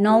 9,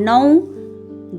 9,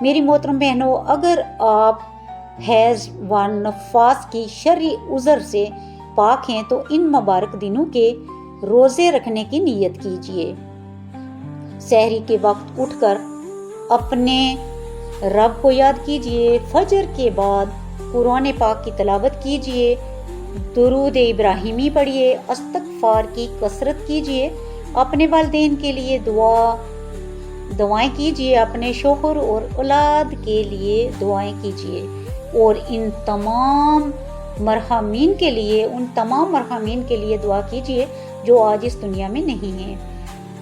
میری محترم بہنوں، اگر آپ حیض و نفاس کی شرعی عذر سے پاک ہیں تو ان مبارک دنوں کے روزے رکھنے کی نیت کیجیے۔ سحری کے وقت اٹھ کر اپنے رب کو یاد کیجیے، فجر کے بعد قرآن پاک کی تلاوت کیجیے، درود ابراہیمی پڑھیے، استغفار کی کثرت کیجیے، اپنے والدین کے لیے دعائیں کیجیے، اپنے شوہر اور اولاد کے لیے دعائیں کیجیے، اور ان تمام مرحومین کے لیے دعا کیجیے جو آج اس دنیا میں نہیں ہیں۔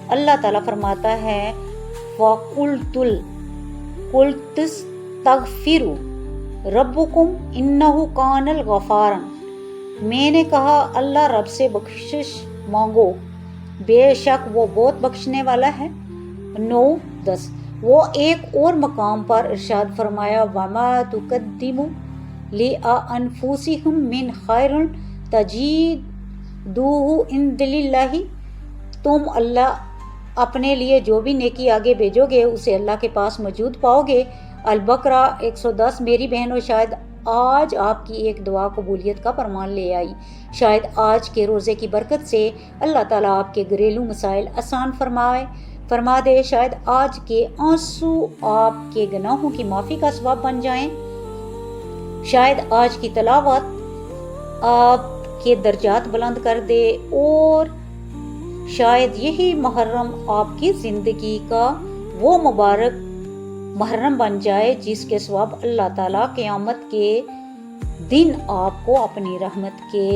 اللہ تعالیٰ فرماتا ہے قُلْتُ اسْتَغْفِرُوا رَبُّكُمْ إِنَّهُ كَانَ غَفَّارًا، میں نے کہا اللہ رب سے بخشش مانگو، بے شک وہ بہت بخشنے والا ہے۔ 9-10 وہ ایک اور مقام پر ارشاد فرمایا وَمَا تُقَدِّمُوا لِأَنفُسِكُم مِّن خَيْرٍ تَجِدُوهُ عِندَ اللَّهِ، تم اللہ اپنے لیے جو بھی نیکی آگے بھیجو گے اسے اللہ کے پاس موجود پاؤ گے۔ البقرہ 110۔ میری بہنوں، شاید آج آپ کی ایک دعا قبولیت کا فرمان لے آئی، شاید آج کے روزے کی برکت سے اللہ تعالیٰ آپ کے گھریلو مسائل آسان فرما دے، شاید آج کے آنسو آپ کے گناہوں کی معافی کا سبب بن جائیں، شاید آج کی تلاوت آپ کے درجات بلند کر دے، اور شاید یہی محرم آپ کی زندگی کا وہ مبارک محرم بن جائے جس کے سبب اللہ تعالیٰ قیامت کے دن آپ کو اپنی رحمت کے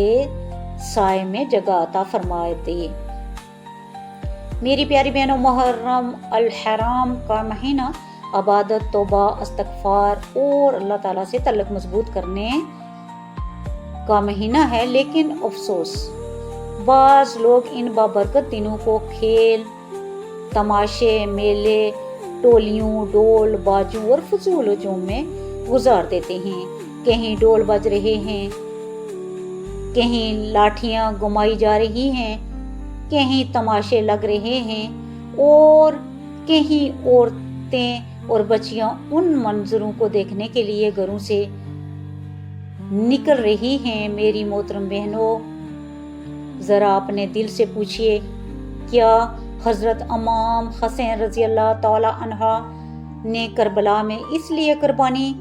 سائے میں جگہ عطا فرمائے دے۔ میری پیاری بہنوں، محرم الحرام کا مہینہ عبادت، توبہ، استغفار اور اللہ تعالیٰ سے تعلق مضبوط کرنے کا مہینہ ہے، لیکن افسوس بعض لوگ ان بابرکت دنوں کو کھیل، تماشے، میلے، ٹولیوں، ڈول باجوں اور فضول ہجوم میں گزار دیتے ہیں۔ کہیں ڈول بج رہے ہیں، کہیں لاٹھیاں گھمائی جا رہی ہیں، کہیں تماشے لگ رہے ہیں، اور کہیں عورتیں اور بچیاں ان منظروں کو دیکھنے کے لیے گھروں سے نکل رہی ہیں۔ میری محترم بہنوں، ذرا اپنے دل سے پوچھئے، کیا حضرت امام حسین رضی اللہ تعالی عنہ نے کربلا میں اس لیے قربانی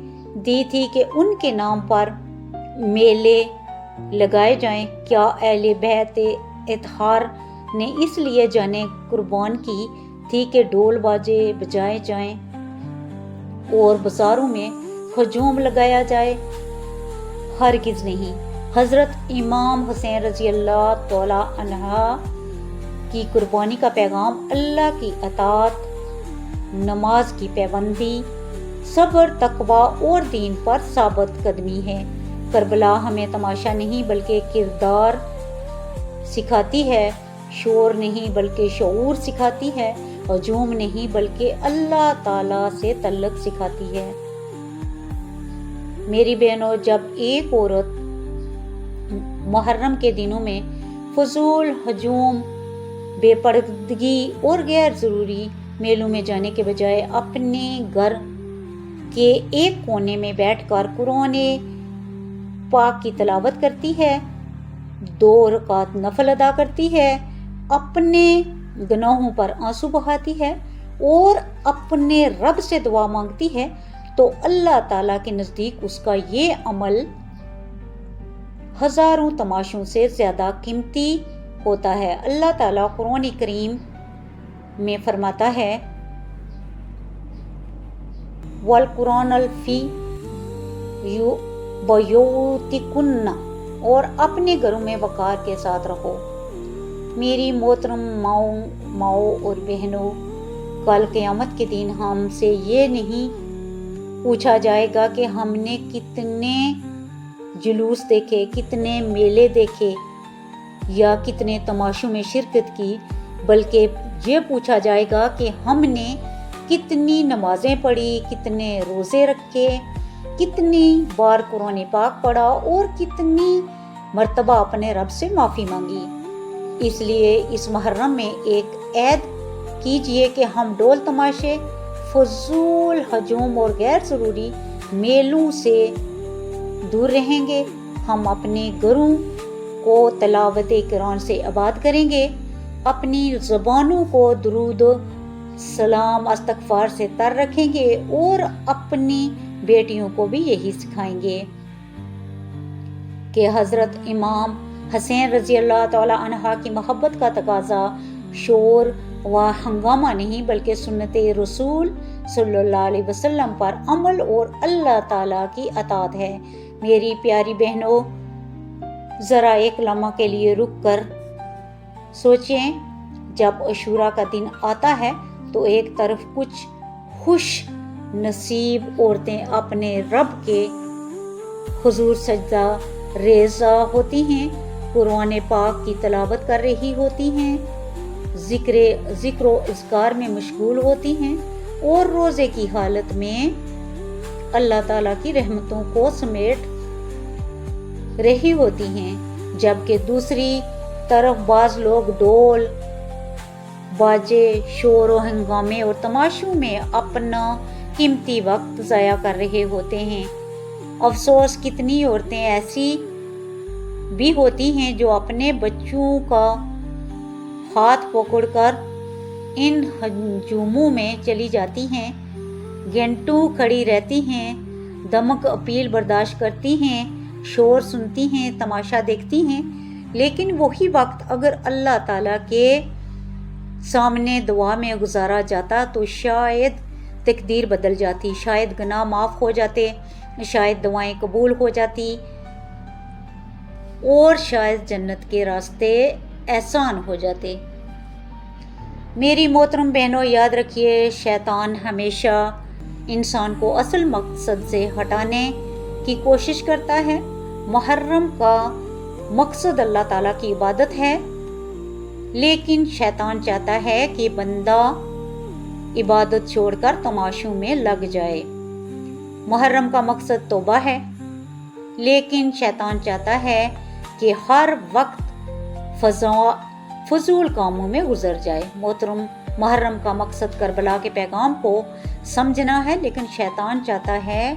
دی تھی کہ ان کے نام پر میلے لگائے جائیں؟ کیا اہل بیت اطہار نے اس لیے جانیں قربان کی تھی کہ ڈول باجے بجائے جائیں اور بازاروں میں ہجوم لگایا جائے؟ ہرگز نہیں۔ حضرت امام حسین رضی اللہ تعالی عنہ کی قربانی کا پیغام اللہ کی اطاعت، نماز کی پابندی، صبر، تقوی اور دین پر ثابت قدمی ہے۔ کربلا ہمیں تماشا نہیں بلکہ کردار سکھاتی ہے، شور نہیں بلکہ شعور سکھاتی ہے، ہجوم نہیں بلکہ اللہ تعالیٰ سے تعلق سکھاتی ہے۔ میری بہنوں، جب ایک عورت محرم کے دنوں میں فضول ہجوم، بے پردگی اور غیر ضروری میلوں میں جانے کے بجائے اپنے گھر کے ایک کونے میں بیٹھ کر قرآن پاک کی تلاوت کرتی ہے، 2 رکعت نفل ادا کرتی ہے، اپنے گناہوں پر آنسو بہاتی ہے اور اپنے رب سے دعا مانگتی ہے، تو اللہ تعالیٰ کے نزدیک اس کا یہ عمل ہزاروں تماشوں سے زیادہ قیمتی ہوتا ہے۔ اللہ تعالیٰ قرآن کریم میں فرماتا ہے وَالْقُرْآنَ فِي بُيُوتِكُنَّ، اور اپنے گھروں میں وقار کے ساتھ رہو۔ میری محترم ماؤں اور بہنوں، کل قیامت کے دن ہم سے یہ نہیں پوچھا جائے گا کہ ہم نے کتنے جلوس دیکھے، کتنے میلے دیکھے یا کتنے تماشوں میں شرکت کی، بلکہ یہ پوچھا جائے گا کہ ہم نے کتنی نمازیں پڑھی، کتنے روزے رکھے، کتنی بار قرآن پاک پڑھا اور کتنی مرتبہ اپنے رب سے معافی مانگی۔ اس لیے اس محرم میں ایک عہد کیجئے کہ ہم ڈول تماشے، فضول ہجوم اور غیر ضروری میلوں سے دور رہیں گے، ہم اپنے گھروں کو تلاوت قرآن سے آباد کریں گے، اپنی زبانوں کو درود سلام استغفار سے تر رکھیں گے اور اپنی بیٹیوں کو بھی یہی سکھائیں گے کہ حضرت امام حسین رضی اللہ تعالی عنہ کی محبت کا تقاضا شور و ہنگامہ نہیں بلکہ سنت رسول صلی اللہ علیہ وسلم پر عمل اور اللہ تعالیٰ کی اطاعت ہے۔ میری پیاری بہنوں، ذرا ایک لمحہ کے لیے رک کر سوچیں، جب عاشوراء کا دن آتا ہے تو ایک طرف کچھ خوش نصیب عورتیں اپنے رب کے حضور سجدہ ریزہ ہوتی ہیں، قرآن پاک کی تلاوت کر رہی ہوتی ہیں، ذکر و اذکار میں مشغول ہوتی ہیں اور روزے کی حالت میں اللہ تعالیٰ کی رحمتوں کو سمیٹ رہی ہوتی ہیں، جبکہ دوسری طرف بعض لوگ ڈول باجے شور و ہنگامے اور تماشوں میں اپنا قیمتی وقت ضائع کر رہے ہوتے ہیں۔ افسوس، کتنی عورتیں ایسی بھی ہوتی ہیں جو اپنے بچوں کا ہاتھ پکڑ کر ان ہجوموں میں چلی جاتی ہیں، گھنٹوں کھڑی رہتی ہیں، دمک اپیل برداشت کرتی ہیں، شور سنتی ہیں، تماشا دیکھتی ہیں، لیکن وہی وقت اگر اللہ تعالیٰ کے سامنے دعا میں گزارا جاتا تو شاید تقدیر بدل جاتی، شاید گناہ معاف ہو جاتے، شاید دعائیں قبول ہو جاتی اور شاید جنت کے راستے آسان ہو جاتے۔ میری محترم بہنوں، یاد رکھیے، شیطان ہمیشہ انسان کو اصل مقصد سے ہٹانے کی کوشش کرتا ہے۔ محرم کا مقصد اللہ تعالیٰ کی عبادت ہے، لیکن شیطان چاہتا ہے کہ بندہ عبادت چھوڑ کر تماشوں میں لگ جائے۔ محرم کا مقصد توبہ ہے، لیکن شیطان چاہتا ہے کہ ہر وقت فضول کاموں میں گزر جائے۔ محترم، محرم کا مقصد کربلا کے پیغام کو سمجھنا ہے، لیکن شیطان چاہتا ہے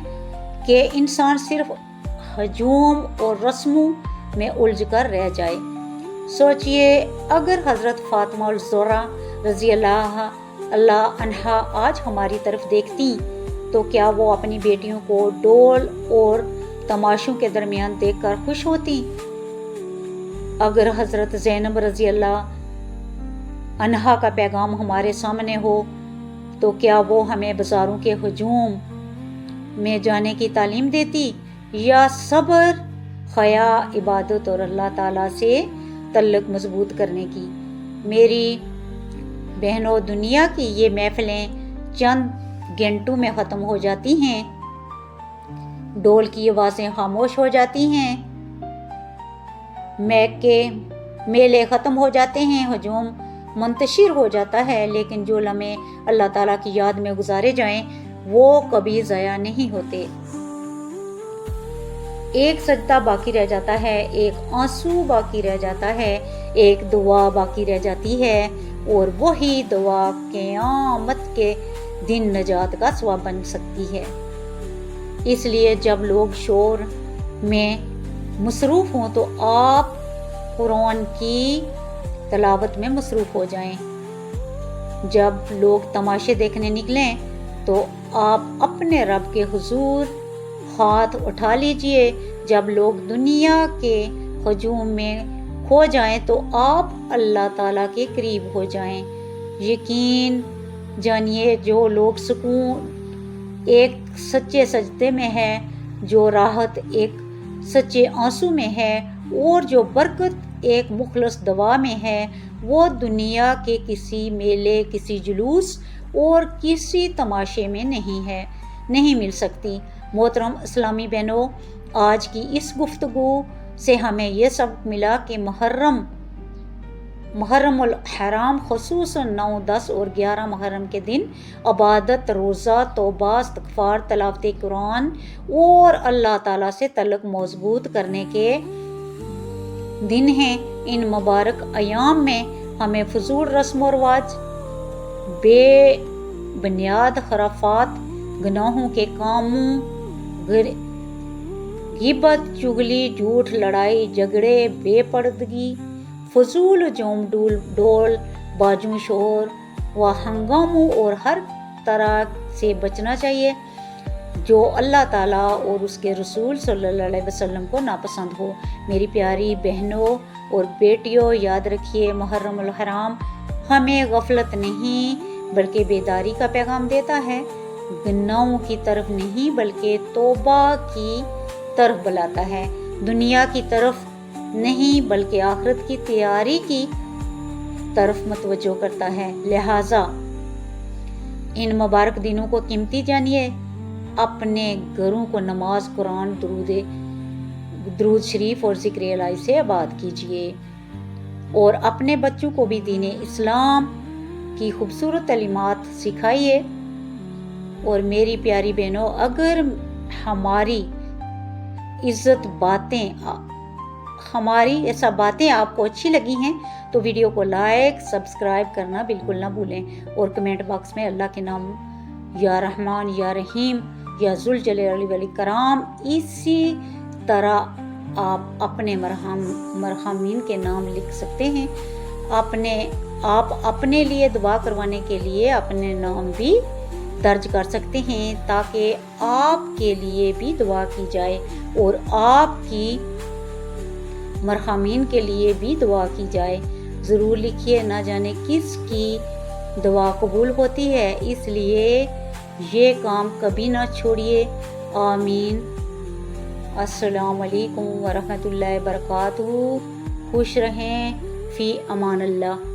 کہ انسان صرف ہجوم اور رسموں میں الجھ کر رہ جائے۔ سوچئے، اگر حضرت فاطمہ الزہرا رضی اللہ عنہا آج ہماری طرف دیکھتی تو کیا وہ اپنی بیٹیوں کو ڈول اور تماشوں کے درمیان دیکھ کر خوش ہوتی؟ اگر حضرت زینب رضی اللہ عنہا کا پیغام ہمارے سامنے ہو تو کیا وہ ہمیں بازاروں کے ہجوم میں جانے کی تعلیم دیتی یا صبر، حیا، عبادت اور اللہ تعالیٰ سے تعلق مضبوط کرنے کی؟ میری بہنوں، دنیا کی یہ محفلیں چند گھنٹوں میں ختم ہو جاتی ہیں، ڈول کی آوازیں خاموش ہو جاتی ہیں، میلے ختم ہو جاتے ہیں، ہجوم منتشر ہو جاتا ہے، لیکن جو لمحے اللہ تعالیٰ کی یاد میں گزارے جائیں وہ کبھی ضائع نہیں ہوتے۔ ایک سجدہ باقی رہ جاتا ہے، ایک آنسو باقی رہ جاتا ہے، ایک دعا باقی رہ جاتی ہے، اور وہی دعا قیامت کے دن نجات کا سبب بن سکتی ہے۔ اس لیے جب لوگ شور میں مصروف ہوں تو آپ قرآن کی تلاوت میں مصروف ہو جائیں، جب لوگ تماشے دیکھنے نکلیں تو آپ اپنے رب کے حضور ہاتھ اٹھا لیجئے، جب لوگ دنیا کے ہجوم میں کھو جائیں تو آپ اللہ تعالیٰ کے قریب ہو جائیں۔ یقین جانیے، جو لوگ سکون ایک سچے سجدے میں ہے، جو راحت ایک سچے آنسو میں ہے، اور جو برکت ایک مخلص دعا میں ہے، وہ دنیا کے کسی میلے، کسی جلوس اور کسی تماشے میں نہیں مل سکتی۔ محترم اسلامی بہنوں، آج کی اس گفتگو سے ہمیں یہ سبق ملا کہ محرم الحرام خصوصاً 9، 10 اور 11 محرم کے دن عبادت، روزہ، توبہ، استغفار، تلاوت قرآن اور اللہ تعالیٰ سے تعلق مضبوط کرنے کے دن ہیں۔ ان مبارک ایام میں ہمیں فضول رسم و رواج، بے بنیاد خرافات، گناہوں کے کاموں، غیبت، چغلی، جھوٹ، لڑائی جھگڑے، بے پردگی، فضول جوم ڈول باجوں شور و ہنگاموں اور ہر طرح سے بچنا چاہیے جو اللہ تعالیٰ اور اس کے رسول صلی اللہ علیہ وسلم کو ناپسند ہو۔ میری پیاری بہنوں اور بیٹیوں، یاد رکھیے محرم الحرام ہمیں غفلت نہیں بلکہ بیداری کا پیغام دیتا ہے، گناہوں کی طرف نہیں بلکہ توبہ کی طرف بلاتا ہے، دنیا کی طرف نہیں بلکہ آخرت کی تیاری کی طرف متوجہ کرتا ہے۔ لہٰذا ان مبارک دنوں کو قیمتی جانیے، اپنے گھروں کو نماز، قرآن، درود شریف اور ذکر الہی سے آباد کیجیے اور اپنے بچوں کو بھی دین اسلام کی خوبصورت تعلیمات سکھائیے۔ اور میری پیاری بہنوں، اگر ہماری ایسا باتیں آپ کو اچھی لگی ہیں تو ویڈیو کو لائک، سبسکرائب کرنا بالکل نہ بھولیں اور کمنٹ باکس میں اللہ کے نام یا رحمان یا رحیم یا ذوالجلال والاکرام اسی طرح آپ اپنے مرحومین کے نام لکھ سکتے ہیں۔ آپ اپنے لیے دعا کروانے کے لیے اپنے نام بھی درج کر سکتے ہیں تاکہ آپ کے لیے بھی دعا کی جائے اور آپ کی مرحومین کے لیے بھی دعا کی جائے۔ ضرور لکھیے، نہ جانے کس کی دعا قبول ہوتی ہے، اس لیے یہ کام کبھی نہ چھوڑیے۔ آمین۔ السلام علیکم ورحمۃ اللہ وبرکاتہ۔ خوش رہیں، فی امان اللہ۔